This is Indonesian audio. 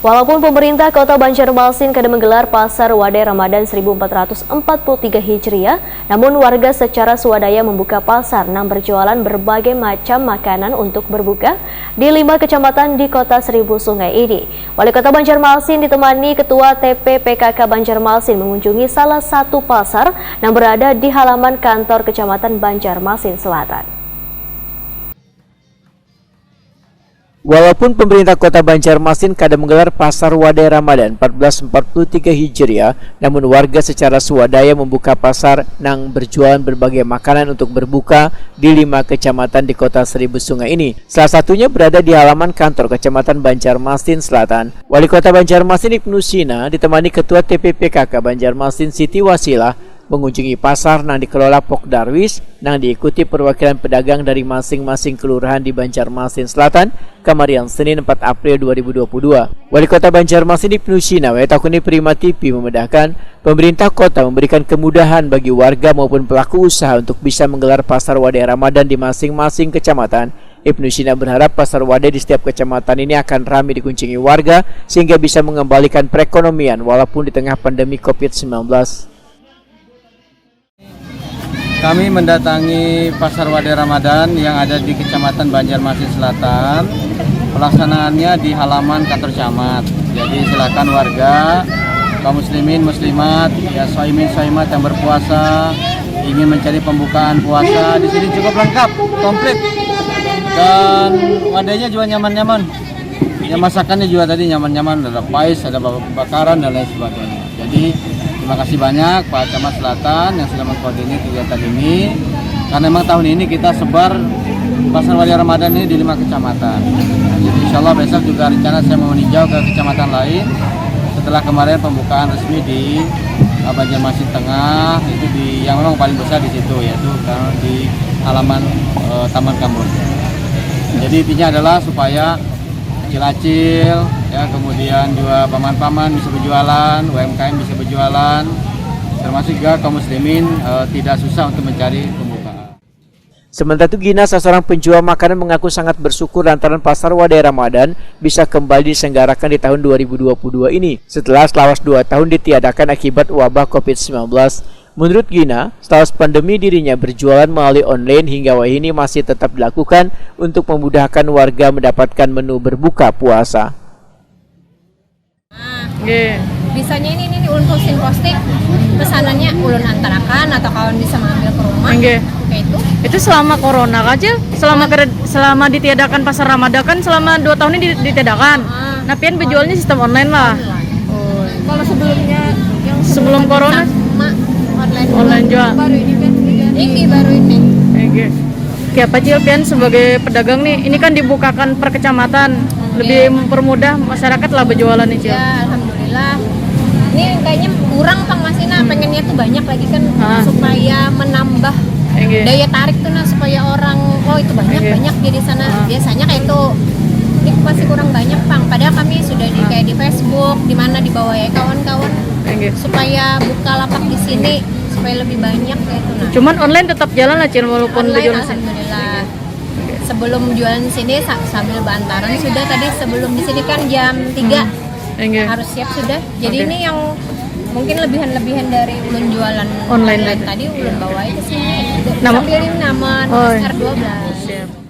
Walaupun pemerintah Kota Banjarmasin kadang menggelar Pasar Wadai Ramadan 1443 Hijriah, namun warga secara swadaya membuka pasar dan berjualan berbagai macam makanan untuk berbuka di 5 kecamatan di Kota Seribu Sungai ini. Wali Kota Banjarmasin ditemani Ketua TPPKK Banjarmasin mengunjungi salah satu pasar yang berada di halaman kantor Kecamatan Banjarmasin Selatan. Walaupun pemerintah Kota Banjarmasin kadang menggelar Pasar Wadai Ramadan 1443 Hijriah, namun warga secara swadaya membuka pasar nang berjualan berbagai makanan untuk berbuka di 5 kecamatan di Kota Seribu Sungai ini. Salah satunya berada di halaman kantor Kecamatan Banjarmasin Selatan. Wali Kota Banjarmasin Ibnu Sina ditemani Ketua TPPKK Banjarmasin Siti Wasilah mengunjungi pasar yang dikelola Pok Darwis yang diikuti perwakilan pedagang dari masing-masing kelurahan di Banjarmasin Selatan kemarin Senin 4 April 2022. Wali Kota Banjarmasin Ibnu Sina Wetakuni Prima TV memedahkan pemerintah kota memberikan kemudahan bagi warga maupun pelaku usaha untuk bisa menggelar Pasar Wadai Ramadan di masing-masing kecamatan. Ibnu Sina berharap pasar wadai di setiap kecamatan ini akan ramai dikunjungi warga sehingga bisa mengembalikan perekonomian walaupun di tengah pandemi COVID-19. Kami mendatangi Pasar Wadai Ramadan yang ada di Kecamatan Banjarmasin Selatan. Pelaksanaannya di halaman kantor camat. Jadi silakan warga, kaum muslimin, muslimat, ya shaimin, shaimat yang berpuasa ingin mencari pembukaan puasa di sini cukup lengkap, komplit. Dan wadainya juga nyaman-nyaman. Ya masakannya juga tadi nyaman-nyaman, ada pais, ada bakaran dan lain sebagainya. Jadi terima kasih banyak Pak Camat Selatan yang sudah mengkoordinir kegiatan ini. Karena memang tahun ini kita sebar Pasar Wadai Ramadan ini di 5 kecamatan. Jadi insya Allah besok juga rencana saya mau meninjau ke kecamatan lain. Setelah kemarin pembukaan resmi di Banjarmasin Tengah, itu yang memang paling besar di situ, yaitu di halaman Taman Kamboja. Jadi intinya adalah supaya kecil-kecil, ya, kemudian juga paman-paman bisa berjualan, UMKM bisa berjualan, termasuk juga kaum muslimin tidak susah untuk mencari pembukaan. Sementara itu Gina, seorang penjual makanan, mengaku sangat bersyukur lantaran Pasar Wadai Ramadan bisa kembali diselenggarakan di tahun 2022 ini setelah selama 2 tahun ditiadakan akibat wabah COVID-19. Menurut Gina, setelah pandemi dirinya berjualan melalui online hingga wahini ini masih tetap dilakukan untuk memudahkan warga mendapatkan menu berbuka puasa. Bisanya ini ulun posting pesanannya ulun antarakan atau kawan bisa mengambil ke rumah. Kayak itu selama corona aja, selama ditiadakan Pasar Ramadan kan selama 2 tahun ini ditiadakan. Nah, pian berjualnya sistem online lah. Kalau sebelumnya yang sebelum corona online jual. Baru ini kan baru ini. Oke, apa Cil pian sebagai pedagang nih, ini kan dibukakan per kecamatan, lebih mempermudah masyarakat lah berjualan nih Cil. Ya, alhamdulillah. Ini kayaknya kurang Kang Masina, pengennya tuh banyak lagi kan supaya menambah daya tarik tuh supaya orang itu banyak jadi sana. Biasanya kayak itu ini masih kurang banyak Pang. Padahal kami sudah kayak di Facebook, di mana di bawah ya kawan-kawan supaya buka lapak di sini supaya lebih banyak kayak itu. Cuman online tetap jalan lah Cil walaupun online, alhamdulillah. Sebelum jualan di sini sambil bantaran sudah tadi sebelum di sini kan jam 3 harus siap sudah. Jadi ini yang mungkin lebihan dari ulun jualan online tadi ulun bawa ke sini. Sambil nama R12.